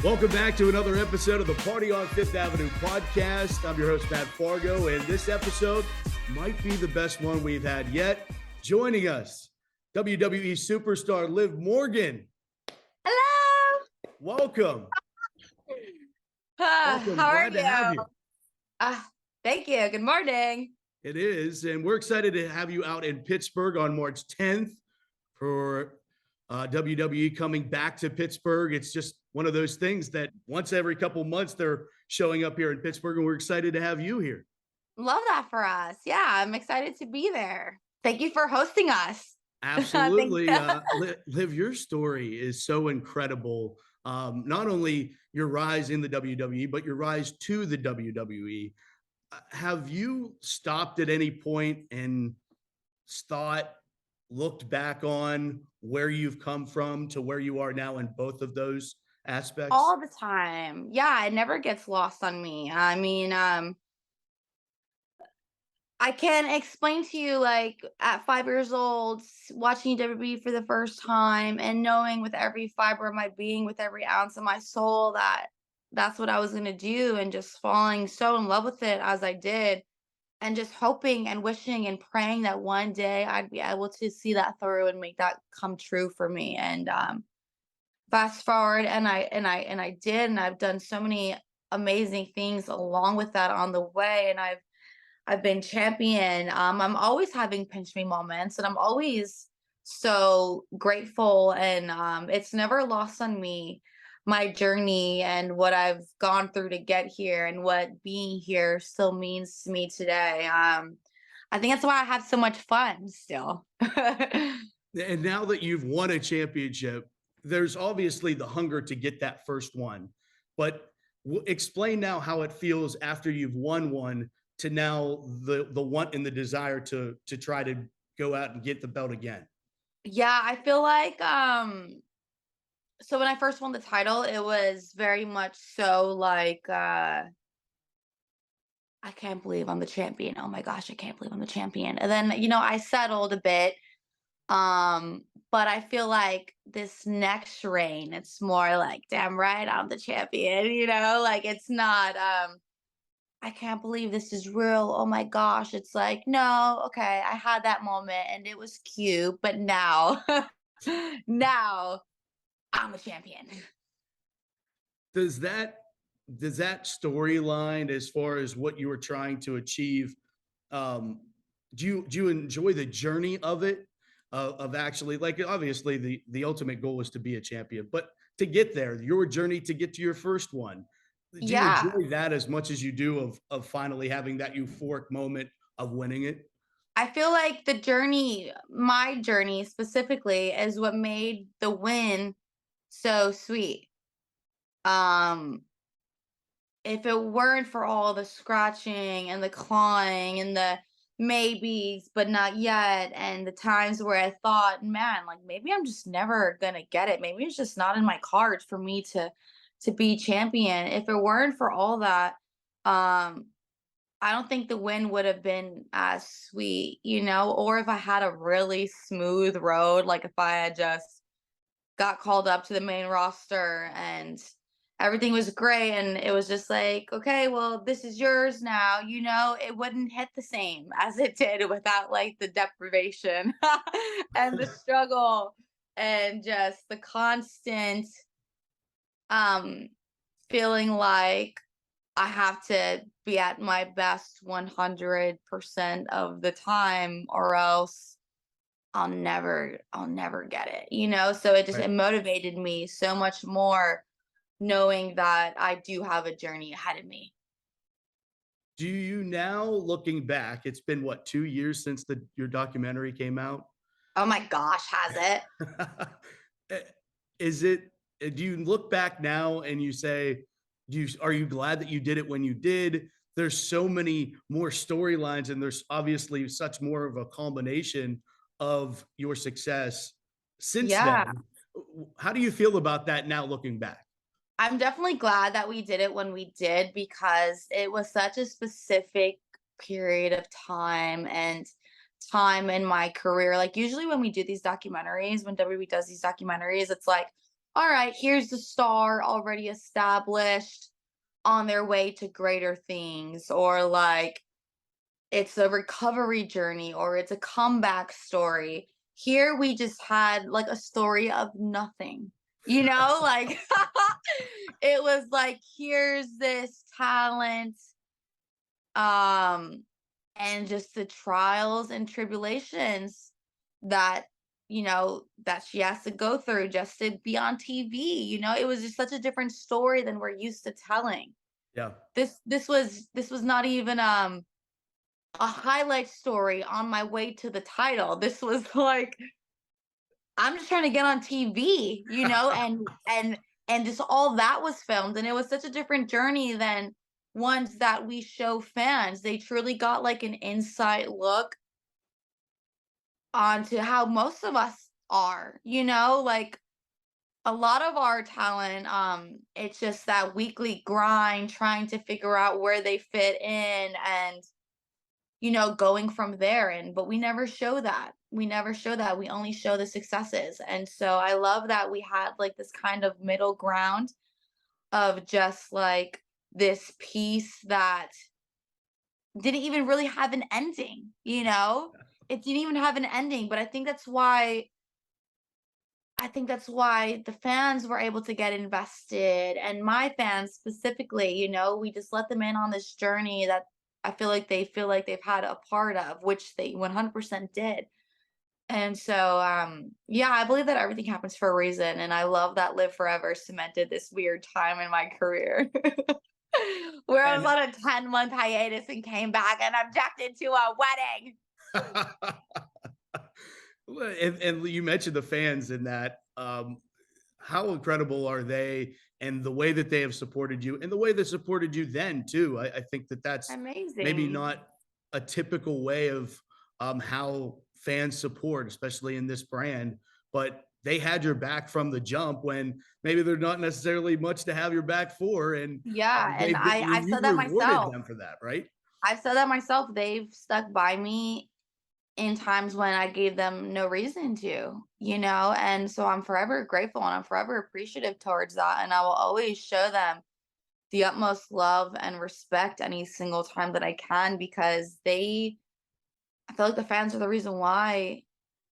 Welcome back to another episode of the Party on Fifth Avenue podcast. I'm your host, Matt Fargo, and this episode might be the best one we've had yet. Joining us, WWE Superstar Liv Morgan. Hello. Welcome. Welcome. How are Glad to have you. Thank you. Good morning. It is, and we're excited to have you out in Pittsburgh on March 10th for WWE coming back to Pittsburgh. It's just one of those things that once every couple months they're showing up here in Pittsburgh, and we're excited to have you here. Love that for us. Yeah, I'm excited to be there. Thank you for hosting us. Absolutely. Liv, your story is so incredible. Not only your rise in the WWE, but your rise to the WWE. Have you stopped at any point and looked back on where you've come from to where you are now in both of those aspects? All the time. Yeah, it never gets lost on me. I mean, I can't explain to you, like, at 5 years old, watching WWE for the first time and knowing with every fiber of my being, with every ounce of my soul, that that's what I was going to do, and just falling so in love with it as I did, and just hoping and wishing and praying that one day I'd be able to see that through and make that come true for me. And fast forward, and I did, and I've done so many amazing things along with that on the way, and I've been champion. I'm always having pinch me moments, and I'm always so grateful, and it's never lost on me, my journey and what I've gone through to get here, and what being here still means to me today. I think that's why I have so much fun still. And now that you've won a championship, there's obviously the hunger to get that first one. But explain now how it feels after you've won one to now the want and the desire to try to go out and get the belt again. Yeah, I feel like so when I first won the title, it was very much so like I can't believe I'm the champion. Oh my gosh, I can't believe I'm the champion. And then, I settled a bit. But I feel like this next reign, it's more like, damn right, I'm the champion, like it's not I can't believe this is real. Oh my gosh. It's like, no, okay, I had that moment and it was cute, but now now I'm a champion. Does that storyline, as far as what you were trying to achieve, do you enjoy the journey of it? Of actually, like, obviously the ultimate goal is to be a champion, but to get there, your journey to get to your first one, do you Yeah. enjoy that as much as you do of finally having that euphoric moment of winning it? I feel like the journey, my journey specifically, is what made the win so sweet. Um, if it weren't for all the scratching and the clawing and the maybes, but not yet, and the times where I thought, man, like maybe I'm just never gonna get it. Maybe it's just not in my cards for me to be champion. If it weren't for all that, um, I don't think the win would have been as sweet, or if I had a really smooth road, like if I had just got called up to the main roster and everything was great and it was just like, okay, well, this is yours now, it wouldn't hit the same as it did without like the deprivation and the struggle and just the constant um feeling like I have to be at my best 100% of the time, or else I'll never get it. So Right. it motivated me so much more, knowing that I do have a journey ahead of me. Do you now, looking back, it's been what, 2 years since your documentary came out? Oh my gosh, has it? Is it, do you look back now and you say, are you glad that you did it when you did? There's so many more storylines, and there's obviously such more of a combination of your success since Yeah. then. How do you feel about that now looking back? I'm definitely glad that we did it when we did, because it was such a specific period of time and time in my career. Like usually when we do these documentaries, when WWE does these documentaries, it's like all right, here's the star already established on their way to greater things, or like it's a recovery journey or it's a comeback story. Here we just had like a story of nothing, like it was like, here's this talent, um, and just the trials and tribulations that, that she has to go through just to be on TV. It was just such a different story than we're used to telling. Yeah. This was not even a highlight story on my way to the title. This was like, I'm just trying to get on TV, and just all that was filmed, and it was such a different journey than ones that we show fans. They truly got like an inside look onto how most of us are, like a lot of our talent, it's just that weekly grind trying to figure out where they fit in, and going from there. But we never show that. We never show that. We only show the successes. And so I love that we had like this kind of middle ground of just like this piece that didn't even really have an ending. It didn't even have an ending, but I think that's why the fans were able to get invested, and my fans specifically, we just let them in on this journey that I feel like they've had a part of, which they 100% did. And so, yeah, I believe that everything happens for a reason, and I love that Live Forever cemented this weird time in my career where I was And on a 10-month hiatus and came back and objected to a wedding. Well, and you mentioned the fans in that. How incredible are they, and the way that they have supported you, and the way they supported you then too. I think that that's maybe Amazing. not a typical way of how fans support, especially in this brand. But they had your back from the jump when maybe there's not necessarily much to have your back for, and Yeah, and they've been, I've you've said that rewarded myself. them for that, right? I've said that myself. They've stuck by me in times when I gave them no reason to. And so I'm forever grateful and I'm forever appreciative towards that. And I will always show them the utmost love and respect any single time that I can, because I feel like the fans are the reason why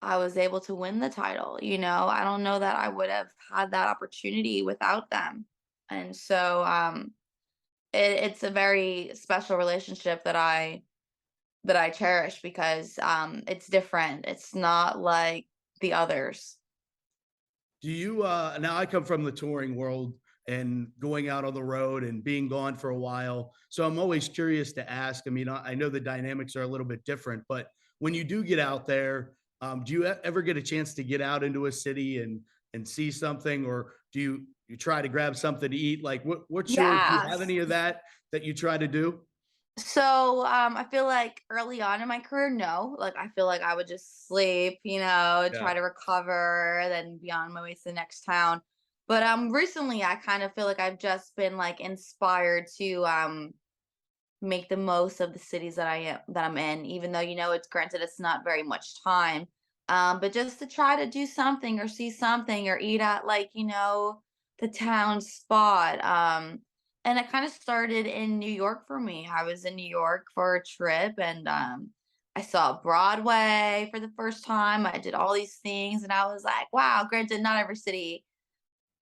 I was able to win the title. I don't know that I would have had that opportunity without them. And so, it's a very special relationship that I cherish, because it's different. It's not like the others. Do you now I come from the touring world and going out on the road and being gone for a while. So I'm always curious to ask. I mean, I know the dynamics are a little bit different, but when you do get out there, do you ever get a chance to get out into a city and see something, or do you try to grab something to eat? Like what's your, do you have Yes. any of that that you try to do? So I feel like early on in my career, no. Like I feel like I would just sleep, Yeah. try to recover, then be on my way to the next town. But recently I kind of feel like I've just been like inspired to make the most of the cities that I'm in, even though it's granted it's not very much time. But just to try to do something or see something or eat at like, the town spot. And it kind of started in New York for me. I was in New York for a trip, and I saw Broadway for the first time. I did all these things and I was like, wow, granted, not every city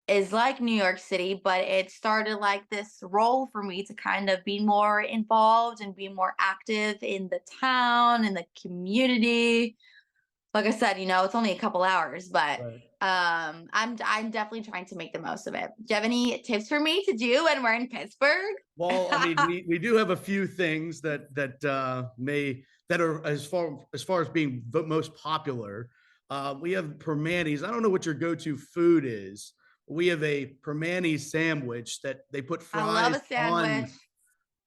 is like New York City, but it started like this role for me to kind of be more involved and be more active in the town, in the community. Like I said, it's only a couple hours, but Right. I'm definitely trying to make the most of it. Do you have any tips for me to do when we're in Pittsburgh? Well, I mean, we do have a few things that are as far as being the most popular. We have permanis. I don't know what your go-to food is. We have a permani sandwich that they put I love a sandwich.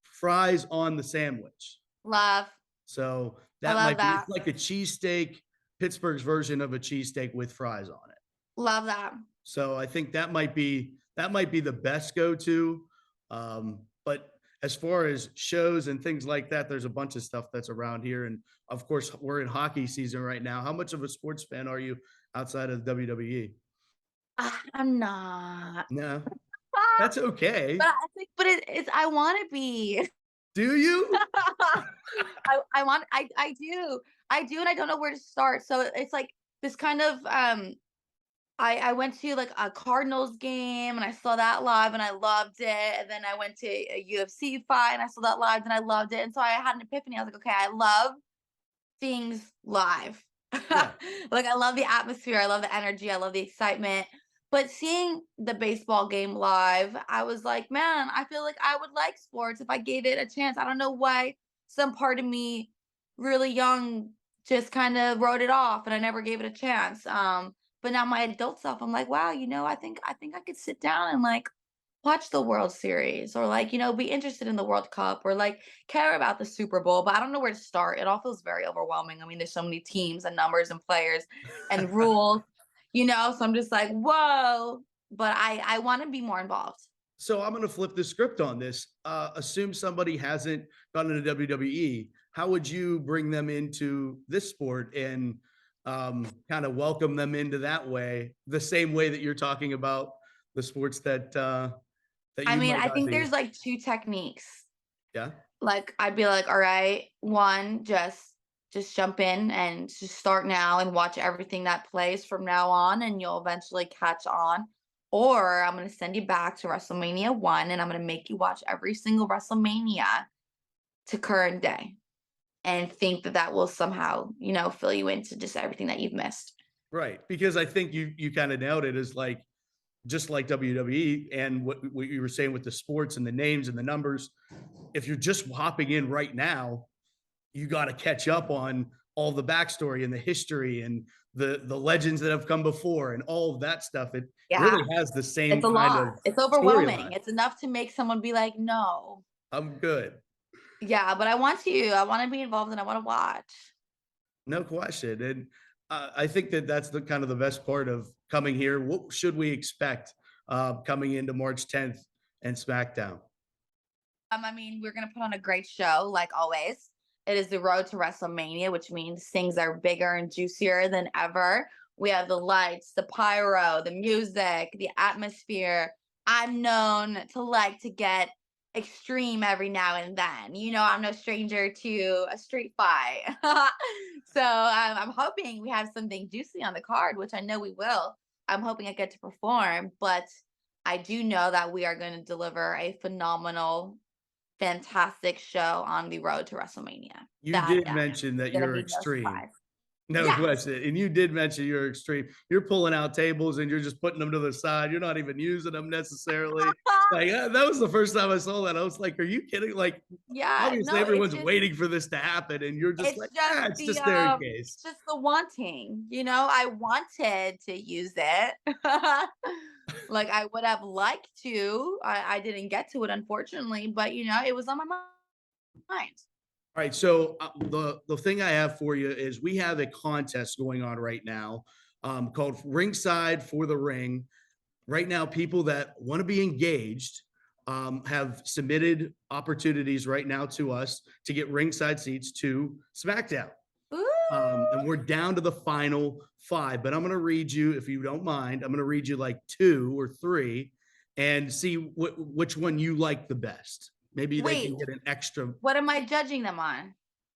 fries on the sandwich. Love. So I that love might be, that. it's like a cheesesteak, Pittsburgh's version of a cheesesteak with fries on it. Love that. So I think that might be the best go-to. But as far as shows and things like that, there's a bunch of stuff that's around here. And of course, we're in hockey season right now. How much of a sports fan are you outside of WWE? I'm not. No, Ah, that's okay. but I think, but it's I want to be. Do you? I want I do, and I don't know where to start. So it's like this kind of I went to like a Cardinals game and I saw that live and I loved it. And then I went to a UFC fight and I saw that live and I loved it. And so I had an epiphany. I was like, okay, I love things live. Yeah. Like I love the atmosphere, I love the energy, I love the excitement. But seeing the baseball game live, I was like, man, I feel like I would like sports if I gave it a chance. I don't know why some part of me really young just kind of wrote it off and I never gave it a chance. But now my adult self, I'm like, wow, I think I could sit down and like watch the World Series or like, be interested in the World Cup or like care about the Super Bowl, but I don't know where to start. It all feels very overwhelming. I mean, there's so many teams and numbers and players and rules, so I'm just like, whoa, but I want to be more involved. So I'm going to flip the script on this. Assume somebody hasn't gone into WWE. How would you bring them into this sport and kind of welcome them into that way, the same way that you're talking about the sports that I you mean, might I not think be? there's like two techniques. Yeah. Like I'd be like, all right, one, just jump in and just start now and watch everything that plays from now on and you'll eventually catch on. Or I'm going to send you back to WrestleMania 1 and I'm going to make you watch every single WrestleMania to current day and think that that will somehow, fill you into just everything that you've missed. Right. Because I think you kind of nailed it, is like, just like WWE and what you were saying with the sports and the names and the numbers. If you're just hopping in right now, you got to catch up on all the backstory and the history and the legends that have come before and all of that stuff. It Yeah, really has the it's same a kind lot. of It's overwhelming. storyline. It's enough to make someone be like, no. I'm good. Yeah, but I want to. I want to be involved and I want to watch. No question. And I think that that's the kind of the best part of coming here. What should we expect coming into March 10th and SmackDown? I mean, we're gonna put on a great show, like always. It is the road to WrestleMania, which means things are bigger and juicier than ever. We have the lights, the pyro, the music, the atmosphere. I'm known to like to get extreme every now and then. I'm no stranger to a street fight. So I'm hoping we have something juicy on the card, which I know we will. I'm hoping I get to perform, but I do know that we are going to deliver a phenomenal fantastic show on the road to WrestleMania. You That did mention that gonna you're be no extreme. surprise. No Yes. question. And you did mention you're extreme. You're pulling out tables and you're just putting them to the side. You're not even using them necessarily. Like that was the first time I saw that. I was like, "Are you kidding?" Like, Yeah, obviously, no, it's everyone's just waiting for this to happen, and you're just it's like, just "Ah, it's the just there in case." it's just the wanting, I wanted to use it. Like I would have liked to. I didn't get to it unfortunately, but it was on my mind. All right. So the thing I have for you is we have a contest going on right now called Ringside for the Ring. Right now, people that want to be engaged have submitted opportunities right now to us to get ringside seats to SmackDown. And Ooh. we're down to the final five, but I'm going to read you, if you don't mind, I'm going to read you like two or three and see which one you like the best. Maybe they Wait, can get an extra, what am I judging them on?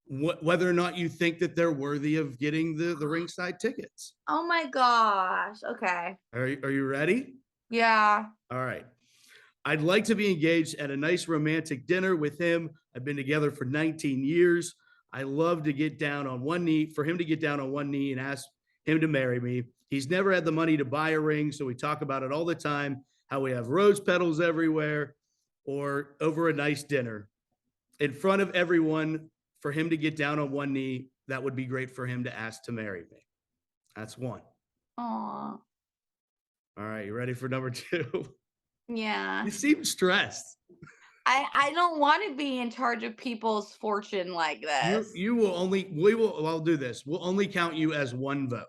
whether or not you think that they're worthy of getting the ringside tickets. Oh my gosh. Okay. Are you ready? Yeah. All right. I'd like to be engaged at a nice romantic dinner with him. I've been together for 19 years. I love to get down on one knee, for him to get down on one knee and ask him to marry me. He's never had the money to buy a ring, so we talk about it all the time, how we have rose petals everywhere or over a nice dinner. In front of everyone, for him to get down on one knee, that would be great for him to ask to marry me. That's one. Aw. All right, you ready for number two? Yeah. You seem stressed. I don't want to be in charge of people's fortune like this. You will only we will I'll do this. We'll only count you as one vote.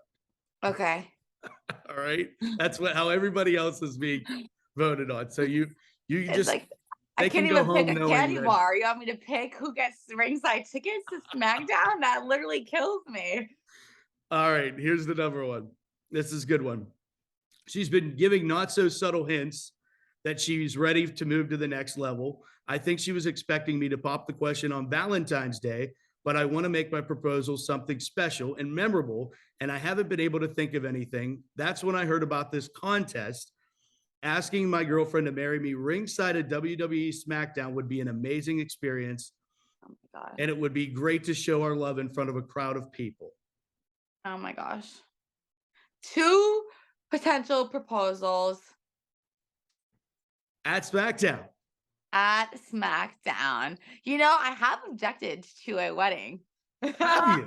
Okay. All right. That's how everybody else is being voted on. So you It's just like I they can't can go even pick home a knowing candy that. bar. You want me to pick who gets ringside tickets to SmackDown? That literally kills me. All right, here's the number one. This is a good one. She's been giving not so subtle hints that she's ready to move to the next level. I think she was expecting me to pop the question on Valentine's Day, but I want to make my proposal something special and memorable, and I haven't been able to think of anything. That's when I heard about this contest. Asking my girlfriend to marry me ringside at WWE SmackDown would be an amazing experience, Oh my God. and it would be great to show our love in front of a crowd of people. Oh my gosh. 2 potential proposals At SmackDown. at SmackDown. You know, I have objected to a wedding. Have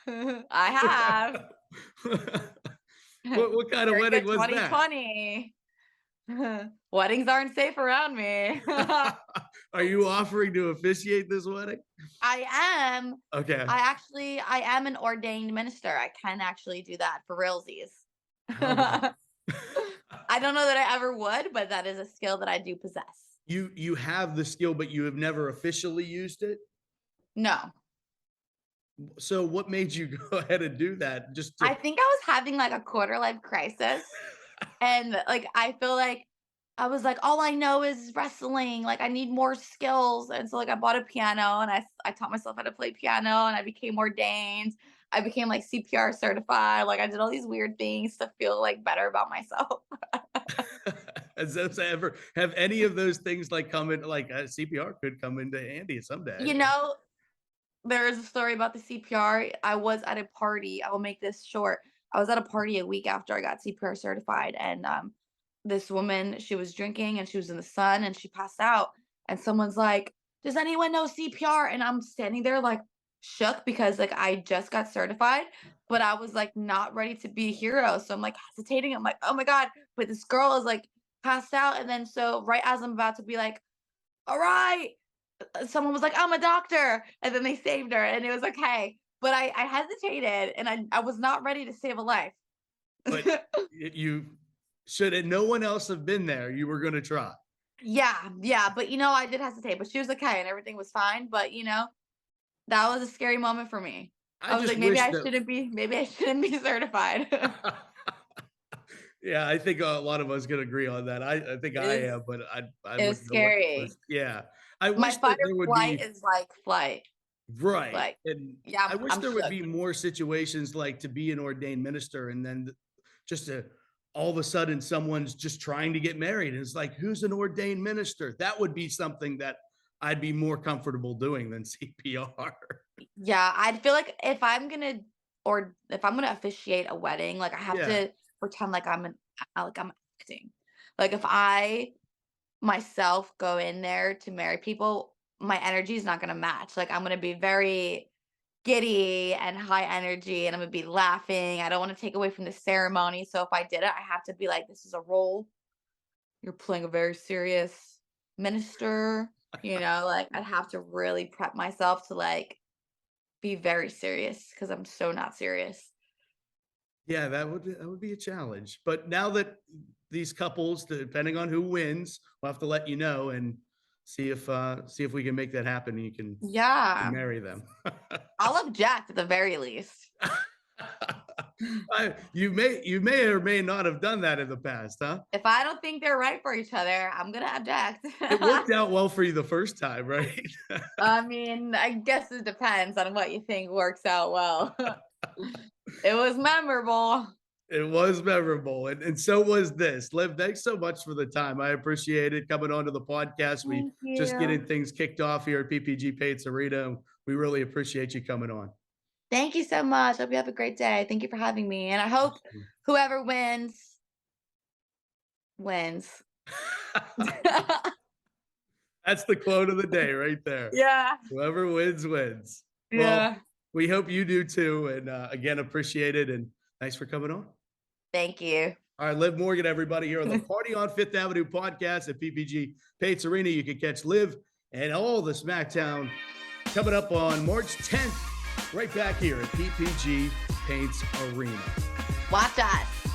you? I have. What kind of During wedding the was that? 2020. Weddings aren't safe around me. Are you offering to officiate this wedding? I am. Okay. I am an ordained minister. I can actually do that for realsies. All right. I don't know that I ever would, but that is a skill that I do possess. You have the skill, but you have never officially used it. No. So what made you go ahead and do that? Just to, I think I was having like a quarter life crisis. And like I feel like I was like, all I know is wrestling. Like I need more skills. And so like I bought a piano and I taught myself how to play piano and I became ordained. I became like CPR certified. Like I did all these weird things to feel like better about myself. has those ever have any of those things like come in like CPR could come into handy someday? You know, there is a story about the CPR. I was at a party. I will make this short. I was at a party a week after I got CPR certified, and this woman, she was drinking and she was in the sun and she passed out. And someone's like, "Does anyone know CPR?" And I'm standing there like shook because like I just got certified, but I was like not ready to be a hero. So I'm like hesitating. I'm like, oh my God. But this girl is like passed out. And then so right as I'm about to be like, all right, someone was like, I'm a doctor. And then they saved her and it was okay. But I hesitated and I was not ready to save a life. But you should, and no one else have been there. You were going to try. Yeah. But you know, I did hesitate, but she was okay and everything was fine. But you know, that was a scary moment for me. I was just like, maybe wish I that- shouldn't be certified. Yeah, I think a lot of us can agree on that. I think I It's- am, but I it was wouldn't know what scary. was- Yeah, I My wish fight that there or would flight be is like flight. right, Like, and yeah, I wish I'm there would shook. be more situations like to be an ordained minister, and then just to all of a sudden someone's just trying to get married, and it's like, who's an ordained minister? That would be something that I'd be more comfortable doing than CPR. Yeah, I'd feel like if I'm gonna officiate a wedding, like I have Yeah. to pretend like I'm acting. Like if I myself go in there to marry people, my energy is not gonna match. Like I'm gonna be very giddy and high energy and I'm gonna be laughing. I don't want to take away from the ceremony. So if I did it, I have to be like, this is a role. You're playing a very serious minister, you know, like I'd have to really prep myself to like be very serious because I'm so not serious. Yeah, that would be a challenge. But now that these couples, depending on who wins, we'll have to let you know and see if we can make that happen. And you can Yeah. marry them. I'll object at the very least. You may or may not have done that in the past, huh? If I don't think they're right for each other, I'm gonna object. It worked out well for you the first time, right? I mean, I guess it depends on what you think works out well. It was memorable. It was memorable, and so was this. Liv, thanks so much for the time. I appreciate it coming onto the podcast. Thank We just you. getting things kicked off here at PPG Paints Arena. We really appreciate you coming on. Thank you so much. Hope you have a great day. Thank you for having me. And I hope whoever wins wins. That's the quote of the day right there. Yeah. Whoever wins, wins. Well, Yeah. we hope you do too. And again, appreciate it. And thanks for coming on. Thank you. All right, Liv Morgan, everybody, here on the Party on Fifth Avenue podcast at PPG Paints Arena. You can catch Liv and all the SmackDown coming up on March 10th, right back here at PPG Paints Arena. Watch us.